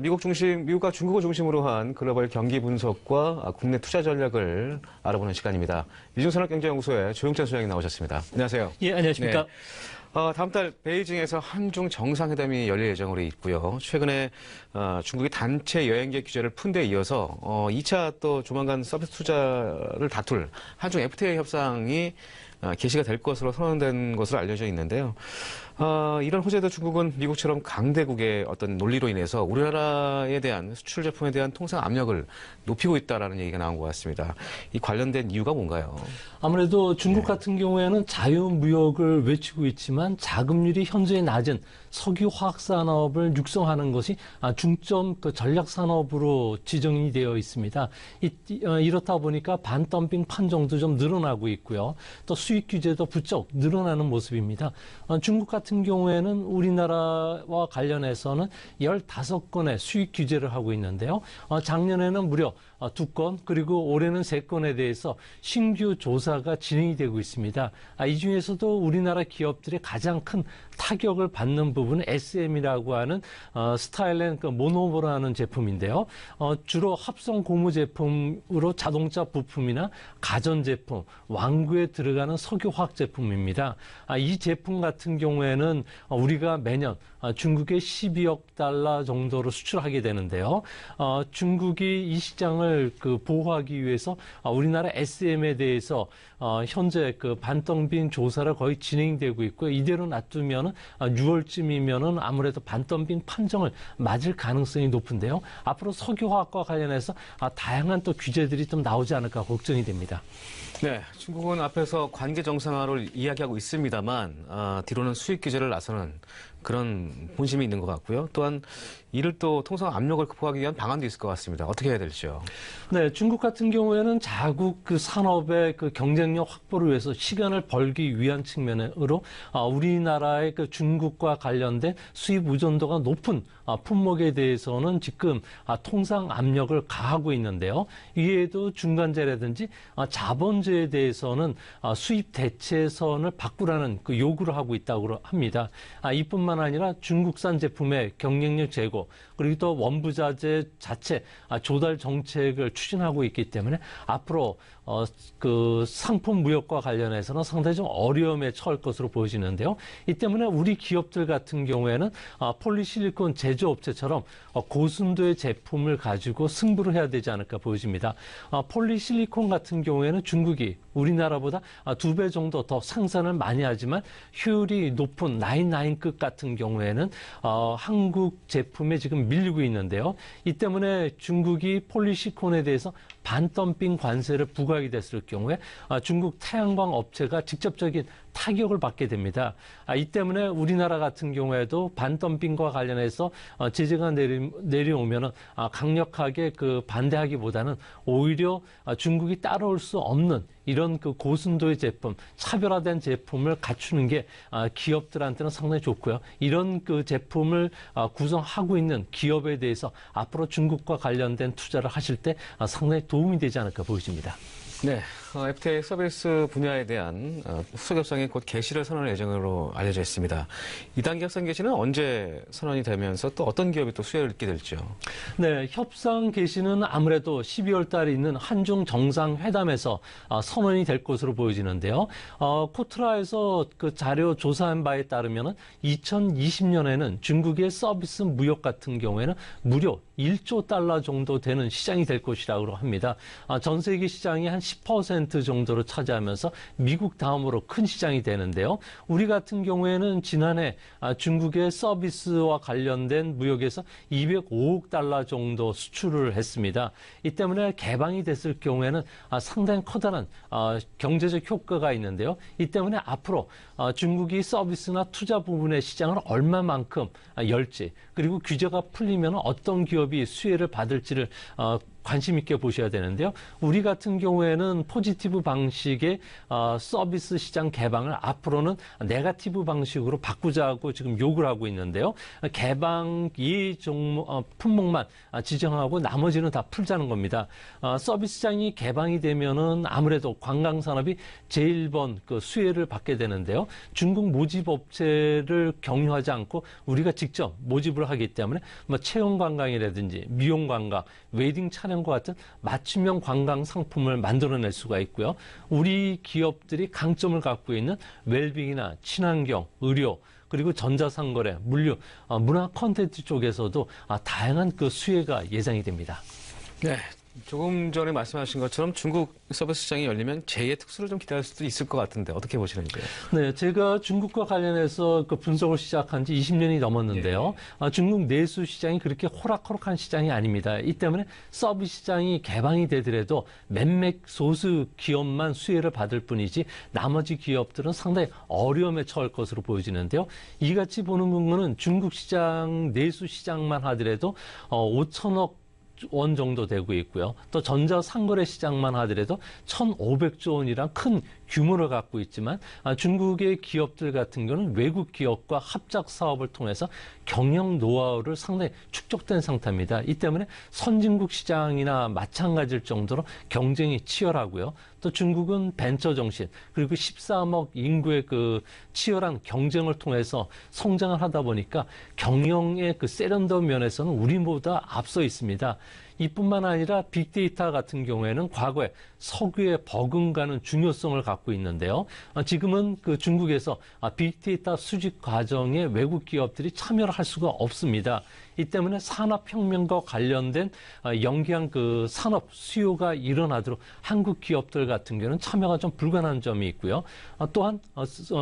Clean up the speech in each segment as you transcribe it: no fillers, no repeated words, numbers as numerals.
미국과 중국을 중심으로 한 글로벌 경기 분석과 국내 투자 전략을 알아보는 시간입니다. 이중산업경제연구소의 조영찬 소장님 나오셨습니다. 안녕하세요. 예, 안녕하십니까. 네. 다음 달 베이징에서 한중 정상회담이 열릴 예정으로 있고요. 최근에 중국이 단체 여행객 규제를 푼 데 이어서 2차 또 조만간 서비스 투자를 다툴 한중 FTA 협상이 개시가 될 것으로 선언된 것으로 알려져 있는데요. 이런 호재도 중국은 미국처럼 강대국의 어떤 논리로 인해서 우리나라에 대한 수출 제품에 대한 통상 압력을 높이고 있다라는 얘기가 나온 것 같습니다. 이 관련된 이유가 뭔가요? 아무래도 중국 같은 경우에는 자유무역을 외치고 있지만 자금률이 현저히 낮은 석유화학 산업을 육성하는 것이 중점 전략 산업으로 지정이 되어 있습니다. 이렇다 보니까 반덤핑 판정도 좀 늘어나고 있고요. 또 수입 규제도 부쩍 늘어나는 모습입니다. 중국 같은 경우에는 우리나라와 관련해서는 15건의 수입 규제를 하고 있는데요. 작년에는 무려 2건, 그리고 올해는 3건에 대해서 신규 조사가 진행이 되고 있습니다. 이 중에서도 우리나라 기업들의 가장 큰 타격을 받는 부분은 SM이라고 하는 스타일렌 모노버라는 제품인데요. 주로 합성 고무 제품으로 자동차 부품이나 가전제품, 완구에 들어가는 석유화학 제품입니다. 이 제품 같은 경우에는 우리가 매년 중국에 12억 달러 정도로 수출하게 되는데요. 중국이 이 시장을 보호하기 위해서 우리나라 SM에 대해서 현재 반덤핑 조사를 거의 진행되고 있고요. 이대로 놔두면 6월쯤이면은 아무래도 반덤핑 판정을 맞을 가능성이 높은데요. 앞으로 석유화학과 관련해서 다양한 또 규제들이 좀 나오지 않을까 걱정이 됩니다. 네, 중국은 앞에서 관계 정상화를 이야기하고 있습니다만 뒤로는 수입 규제를 나서는 그런 본심이 있는 것 같고요. 또한 이를 또 통상 압력을 극복하기 위한 방안도 있을 것 같습니다. 어떻게 해야 될지요? 네, 중국 같은 경우에는 자국 산업의 경쟁력 확보를 위해서 시간을 벌기 위한 측면으로 우리나라의 중국과 관련된 수입 의존도가 높은 품목에 대해서는 지금 통상 압력을 가하고 있는데요. 이에도 중간재라든지 자본재에 대해서는 수입 대체선을 바꾸라는 요구를 하고 있다고 합니다. 이뿐만 아니라 중국산 제품의 경쟁력 제고, 그리고 또 원부자재 자체 조달 정책을 추진하고 있기 때문에 앞으로 상품 무역과 관련해서는 상당히 좀 어려움에 처할 것으로 보여지는데요. 이 때문에 우리 기업들 같은 경우에는 폴리실리콘 제조업체처럼 고순도의 제품을 가지고 승부를 해야 되지 않을까 보여집니다. 폴리실리콘 같은 경우에는 중국이 우리나라보다 2배 정도 더 생산을 많이 하지만 효율이 높은 99급 같은 경우에는 한국 제품에 지금 밀리고 있는데요. 이 때문에 중국이 폴리실리콘에 대해서 반덤핑 관세를 부과하게 됐을 경우에 중국 태양광 업체가 직접적인 타격을 받게 됩니다. 이 때문에 우리나라 같은 경우에도 반덤핑과 관련해서 제재가 내려오면 강력하게 반대하기보다는 오히려 중국이 따라올 수 없는 이런 고순도의 제품, 차별화된 제품을 갖추는 게 기업들한테는 상당히 좋고요. 이런 제품을 구성하고 있는 기업에 대해서 앞으로 중국과 관련된 투자를 하실 때 상당히 도움이 되지 않을까 보여집니다. 네, FTA 서비스 분야에 대한 후속 협상이 곧 개시를 선언할 예정으로 알려져 있습니다. 2단계 협상 개시는 언제 선언이 되면서 또 어떤 기업이 또 수혜를 얻게 될지요? 네, 협상 개시는 아무래도 12월 달에 있는 한중 정상회담에서 선언이 될 것으로 보여지는데요. 코트라에서 자료 조사한 바에 따르면 2020년에는 중국의 서비스 무역 같은 경우에는 무려 1조 달러 정도 되는 시장이 될 것이라고 합니다. 전 세계 시장이 한 10% 정도로 차지하면서 미국 다음으로 큰 시장이 되는데요. 우리 같은 경우에는 지난해 중국의 서비스와 관련된 무역에서 205억 달러 정도 수출을 했습니다. 이 때문에 개방이 됐을 경우에는 상당히 커다란 경제적 효과가 있는데요. 이 때문에 앞으로 중국이 서비스나 투자 부분의 시장을 얼마만큼 열지, 그리고 규제가 풀리면 어떤 기업이 수혜를 받을지를 관심 있게 보셔야 되는데요. 우리 같은 경우에는 포지티브 방식의 서비스 시장 개방을 앞으로는 네거티브 방식으로 바꾸자고 지금 요구를 하고 있는데요. 개방 이 품목만 지정하고 나머지는 다 풀자는 겁니다. 서비스 시장이 개방이 되면은 아무래도 관광 산업이 제1번 그 수혜를 받게 되는데요. 중국 모집 업체를 경유하지 않고 우리가 직접 모집을 하기 때문에 뭐 체험 관광이라든지 미용 관광, 웨딩 촬영과 같은 맞춤형 관광 상품을 만들어낼 수가 있고요. 우리 기업들이 강점을 갖고 있는 웰빙이나 친환경, 의료, 그리고 전자상거래, 물류, 문화 콘텐츠 쪽에서도 다양한 그 수혜가 예상이 됩니다. 네. 조금 전에 말씀하신 것처럼 중국 서비스 시장이 열리면 제2의 특수를 좀 기대할 수도 있을 것 같은데 어떻게 보시는지요? 네, 제가 중국과 관련해서 그 분석을 시작한 지 20년이 넘었는데요. 중국 내수 시장이 그렇게 호락호락한 시장이 아닙니다. 이 때문에 서비스 시장이 개방이 되더라도 몇몇 소수 기업만 수혜를 받을 뿐이지 나머지 기업들은 상당히 어려움에 처할 것으로 보여지는데요. 이같이 보는 부분은 중국 시장, 내수 시장만 하더라도 5천억 원 정도 되고 있고요. 또 전자상거래 시장만 하더라도 1,500조 원이란 큰 규모를 갖고 있지만 중국의 기업들 같은 경우는 외국 기업과 합작 사업을 통해서 경영 노하우를 상당히 축적된 상태입니다. 이 때문에 선진국 시장이나 마찬가지일 정도로 경쟁이 치열하고요. 또 중국은 벤처 정신 그리고 13억 인구의 그 치열한 경쟁을 통해서 성장을 하다 보니까 경영의 그 세련된 면에서는 우리보다 앞서 있습니다. 이뿐만 아니라 빅데이터 같은 경우에는 과거에 석유에 버금가는 중요성을 갖고 있는데요. 지금은 그 중국에서 빅데이터 수집 과정에 외국 기업들이 참여를 할 수가 없습니다. 이 때문에 산업혁명과 관련된 영기한 그 산업 수요가 일어나도록 한국 기업들 같은 경우는 참여가 좀 불가능한 점이 있고요. 또한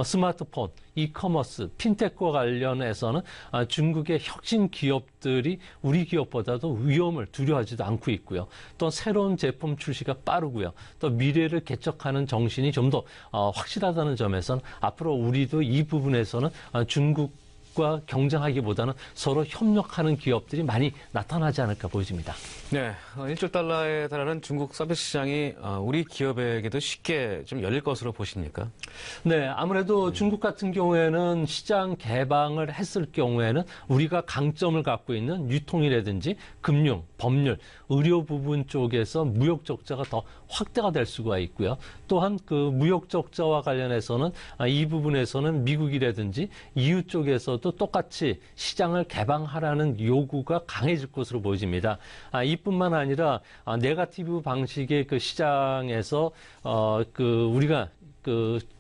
스마트폰, 이커머스, 핀텍과 관련해서는 중국의 혁신 기업들이 우리 기업보다도 위험을 두려워하지도 않고 있고요. 또 새로운 제품 출시가 빠르고요. 또 미래를 개척하는 정신이 좀 더 확실하다는 점에서는 앞으로 우리도 이 부분에서는 중국과 경쟁하기보다는 서로 협력하는 기업들이 많이 나타나지 않을까 보여집니다. 네, 1조 달러에 달하는 중국 서비스 시장이 우리 기업에게도 쉽게 좀 열릴 것으로 보십니까? 네, 아무래도 중국 같은 경우에는 시장 개방을 했을 경우에는 우리가 강점을 갖고 있는 유통이라든지 금융, 법률, 의료 부분 쪽에서 무역 적자가 더 확대가 될 수가 있고요. 또한 그 무역 적자와 관련해서는 이 부분에서는 미국이라든지 EU 쪽에서도 똑같이 시장을 개방하라는 요구가 강해질 것으로 보여집니다. 이뿐만 아니라 네거티브 방식의 그 시장에서 우리가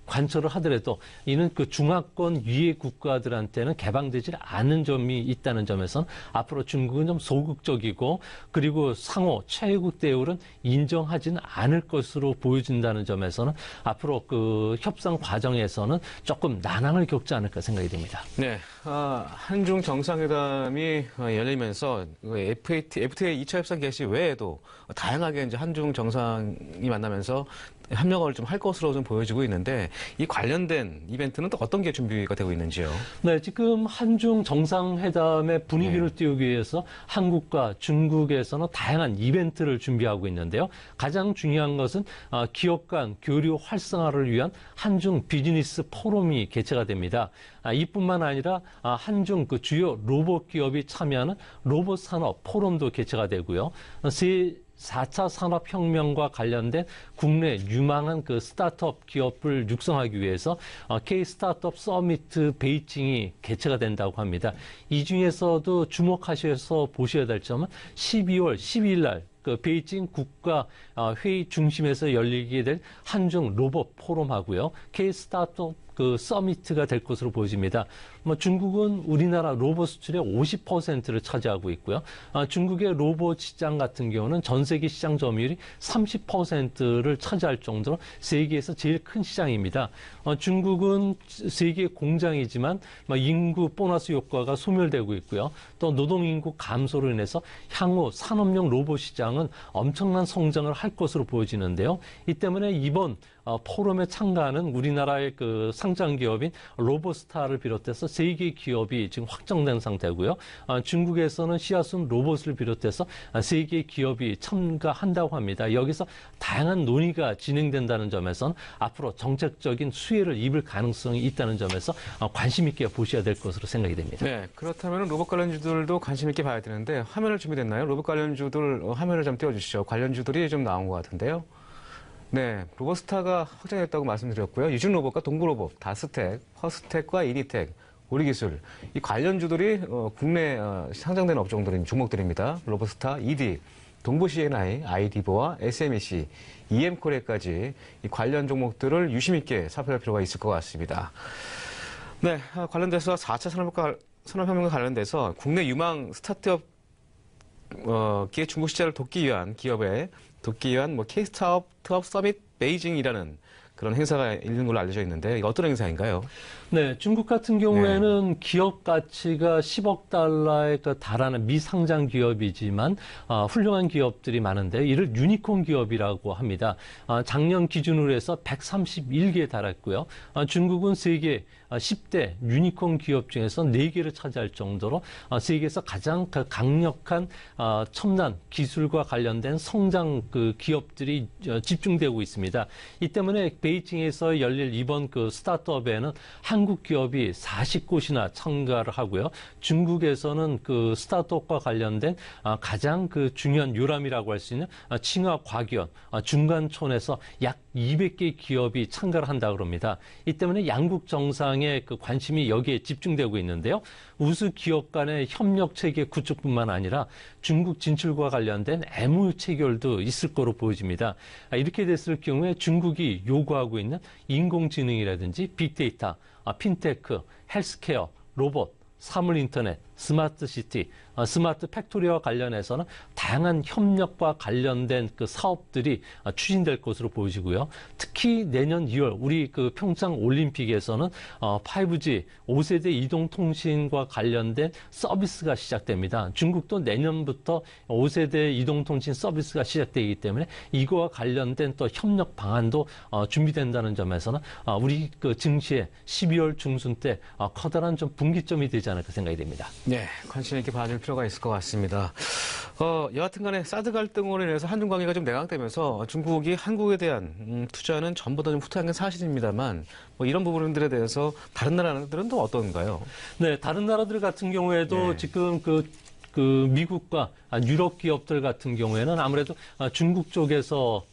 관철을 하더라도 이는 그 중화권 위의 국가들한테는 개방되지 않는 점이 있다는 점에서는 앞으로 중국은 좀 소극적이고 그리고 상호 최혜국 대우를 인정하지는 않을 것으로 보여진다는 점에서는 앞으로 그 협상 과정에서는 조금 난항을 겪지 않을까 생각이 됩니다. 네, 한중 정상회담이 열리면서 FTA 2차 협상 개시 외에도 다양하게 이제 한중 정상이 만나면서 협력을 좀 할 것으로 좀 보여지고 있는데 이 관련된 이벤트는 또 어떤 게 준비가 되고 있는지요? 네, 지금 한중 정상회담의 분위기를 띄우기 위해서 한국과 중국에서는 다양한 이벤트를 준비하고 있는데요. 가장 중요한 것은 기업 간 교류 활성화를 위한 한중 비즈니스 포럼이 개최가 됩니다. 이뿐만 아니라 한중 그 주요 로봇 기업이 참여하는 로봇 산업 포럼도 개최가 되고요. 4차 산업혁명과 관련된 국내 유망한 그 스타트업 기업을 육성하기 위해서 K-스타트업 서미트 베이징이 개최가 된다고 합니다. 이 중에서도 주목하셔서 보셔야 될 점은 12월 12일 날 그 베이징 국가 회의 중심에서 열리게 될 한중 로봇 포럼하고요. K-스타트업 그 서미트가 될 것으로 보여집니다. 중국은 우리나라 로봇 수출의 50%를 차지하고 있고요. 중국의 로봇 시장 같은 경우는 전 세계 시장 점유율이 30%를 차지할 정도로 세계에서 제일 큰 시장입니다. 중국은 세계 공장이지만 인구 보너스 효과가 소멸되고 있고요. 또 노동인구 감소로 인해서 향후 산업용 로봇 시장은 엄청난 성장을 할 것으로 보여지는데요. 이 때문에 이번 포럼에 참가하는 우리나라의 그 상장 기업인 로봇스타를 비롯해서 3개 기업이 지금 확정된 상태고요. 중국에서는 시아순 로봇을 비롯해서 3개 기업이 참가한다고 합니다. 여기서 다양한 논의가 진행된다는 점에서는 앞으로 정책적인 수혜를 입을 가능성이 있다는 점에서 관심 있게 보셔야 될 것으로 생각이 됩니다. 네, 그렇다면 로봇 관련주들도 관심 있게 봐야 되는데 화면을 준비됐나요? 로봇 관련주들 화면을 좀 띄워주시죠. 관련주들이 좀 나온 것 같은데요. 네, 로봇스타가 확정됐다고 말씀드렸고요. 유진로봇과 동구로봇, 다스텍, 퍼스텍과 이디텍, 우리기술 이 관련주들이 국내 상장된 업종들인 종목들입니다. 로봇스타, 이디, 동부 C&I, 아이디버와 SMEC, EM코리아까지 이 관련 종목들을 유심 있게 살펴볼 필요가 있을 것 같습니다. 네, 관련돼서 4차 산업혁명과 관련돼서 국내 유망 스타트업 기업 중국 시장을 돕기 위한 K-스타트업 서밋 베이징이라는 그런 행사가 있는 걸로 알려져 있는데 이게 어떤 행사인가요? 네, 중국 같은 경우에는 기업 가치가 10억 달러에 달하는 미상장 기업이지만 훌륭한 기업들이 많은데 이를 유니콘 기업이라고 합니다. 작년 기준으로 해서 131개에 달했고요. 중국은 세계 10대 유니콘 기업 중에서 4개를 차지할 정도로 세계에서 가장 강력한 첨단 기술과 관련된 성장 기업들이 집중되고 있습니다. 이 때문에 베이징에서 열릴 이번 스타트업에는 한국 기업이 40곳이나 참가를 하고요. 중국에서는 스타트업과 관련된 가장 중요한 요람이라고 할 수 있는 칭화과기원 중간촌에서 약 200개 기업이 참가를 한다고 합니다. 이 때문에 양국 정상의 관심이 여기에 집중되고 있는데요. 우수 기업 간의 협력 체계 구축뿐만 아니라 중국 진출과 관련된 MOU 체결도 있을 거로 보여집니다. 이렇게 됐을 경우에 중국이 요구하고 있는 인공지능이라든지 빅데이터, 핀테크, 헬스케어, 로봇, 사물인터넷, 스마트시티, 스마트 팩토리와 관련해서는 다양한 협력과 관련된 사업들이 추진될 것으로 보여지고요. 특히 내년 2월 우리 평창 올림픽에서는 5G 5세대 이동통신과 관련된 서비스가 시작됩니다. 중국도 내년부터 5세대 이동통신 서비스가 시작되기 때문에 이거와 관련된 또 협력 방안도 준비된다는 점에서는 우리 증시에 12월 중순 때 커다란 좀 분기점이 되지 않을까 생각이 됩니다. 네, 관심 있게 봐줄 필요가 있을 것 같습니다. 여하튼 간에 사드 갈등으로 인해서 한중 관계가 좀 내각되면서 중국이 한국에 대한 투자는 전보다 좀 후퇴한 게 사실입니다만 이런 부분들에 대해서 다른 나라들은 또 어떤가요? 네, 다른 나라들 같은 경우에도 지금 미국과 유럽 기업들 같은 경우에는 아무래도 중국 쪽에서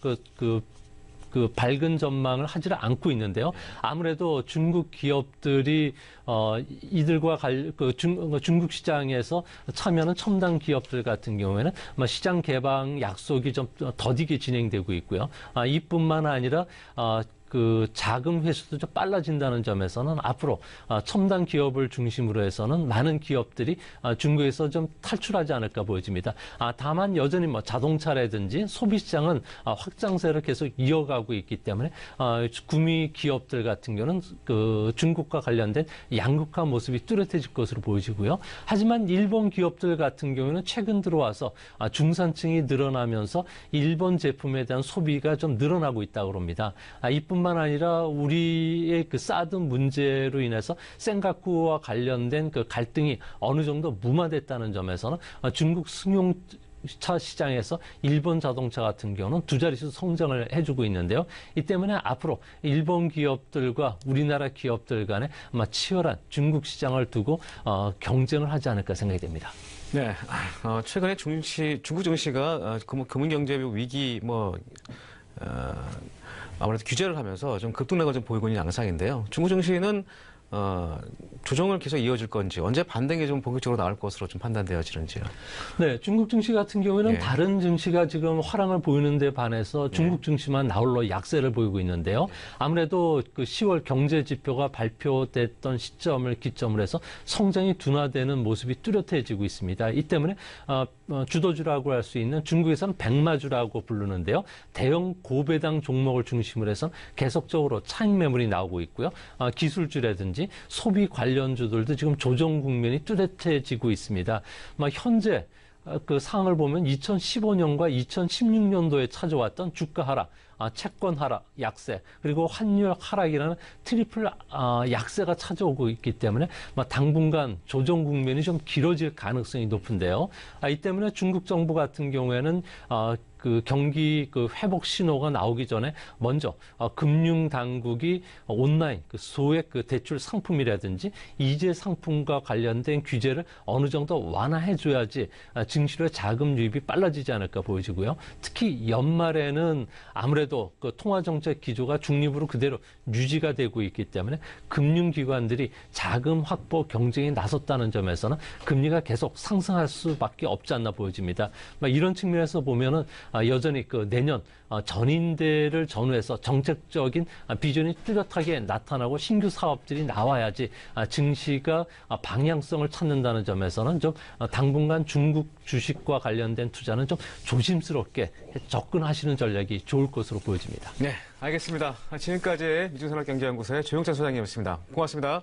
밝은 전망을 하지를 않고 있는데요. 아무래도 중국 기업들이 이들과 중국 시장에서 참여하는 첨단 기업들 같은 경우에는 시장 개방 약속이 좀 더디게 진행되고 있고요. 이뿐만 아니라 자금 회수도 좀 빨라진다는 점에서는 앞으로 첨단 기업을 중심으로 해서는 많은 기업들이 중국에서 좀 탈출하지 않을까 보여집니다. 다만 여전히 자동차라든지 소비 시장은 확장세를 계속 이어가고 있기 때문에 구미 기업들 같은 경우는 중국과 관련된 양극화 모습이 뚜렷해질 것으로 보여지고요. 하지만 일본 기업들 같은 경우는 최근 들어와서 중산층이 늘어나면서 일본 제품에 대한 소비가 좀 늘어나고 있다고 합니다. 이뿐만 아니라 우리의 사드 문제로 인해서 센가쿠와 관련된 갈등이 어느 정도 무마됐다는 점에서는 중국 승용차 시장에서 일본 자동차 같은 경우는 두 자릿수 성장을 해주고 있는데요. 이 때문에 앞으로 일본 기업들과 우리나라 기업들 간에 아마 치열한 중국 시장을 두고 경쟁을 하지 않을까 생각이 됩니다. 네, 최근에 중국 증시가 금융경제 위기 아무래도 규제를 하면서 좀 급등락을 좀 보이고 있는 양상인데요. 중국 증시는 조정을 계속 이어질 건지 언제 반등이 좀 본격적으로 나올 것으로 좀 판단되어지는지요. 네, 중국 증시 같은 경우에는 다른 증시가 지금 화랑을 보이는 데 반해서 중국 증시만 나홀로 약세를 보이고 있는데요. 아무래도 10월 경제 지표가 발표됐던 시점을 기점으로 해서 성장이 둔화되는 모습이 뚜렷해지고 있습니다. 이 때문에 주도주라고 할 수 있는 중국에서는 백마주라고 부르는데요. 대형 고배당 종목을 중심으로 해서 계속적으로 차익 매물이 나오고 있고요. 기술주라든지 소비 관련주들도 지금 조정 국면이 뚜렷해지고 있습니다. 현재 상황을 보면 2015년과 2016년도에 찾아왔던 주가 하락, 채권 하락, 약세, 그리고 환율 하락이라는 트리플 약세가 찾아오고 있기 때문에 당분간 조정 국면이 좀 길어질 가능성이 높은데요. 이 때문에 중국 정부 같은 경우에는 그 경기 그 회복 신호가 나오기 전에 먼저 금융 당국이 온라인 그 소액 그 대출 상품이라든지 이재 상품과 관련된 규제를 어느 정도 완화해 줘야지 증시로 자금 유입이 빨라지지 않을까 보여지고요. 특히 연말에는 아무래도 그 통화 정책 기조가 중립으로 그대로 유지가 되고 있기 때문에 금융기관들이 자금 확보 경쟁에 나섰다는 점에서는 금리가 계속 상승할 수밖에 없지 않나 보여집니다. 이런 측면에서 보면은 여전히 그 내년 전인대를 전후해서 정책적인 비전이 뚜렷하게 나타나고 신규 사업들이 나와야지 증시가 방향성을 찾는다는 점에서는 좀 당분간 중국 주식과 관련된 투자는 좀 조심스럽게 접근하시는 전략이 좋을 것으로 보여집니다. 네, 알겠습니다. 지금까지 미중산업경제연구소의 조영찬 소장님이었습니다. 고맙습니다.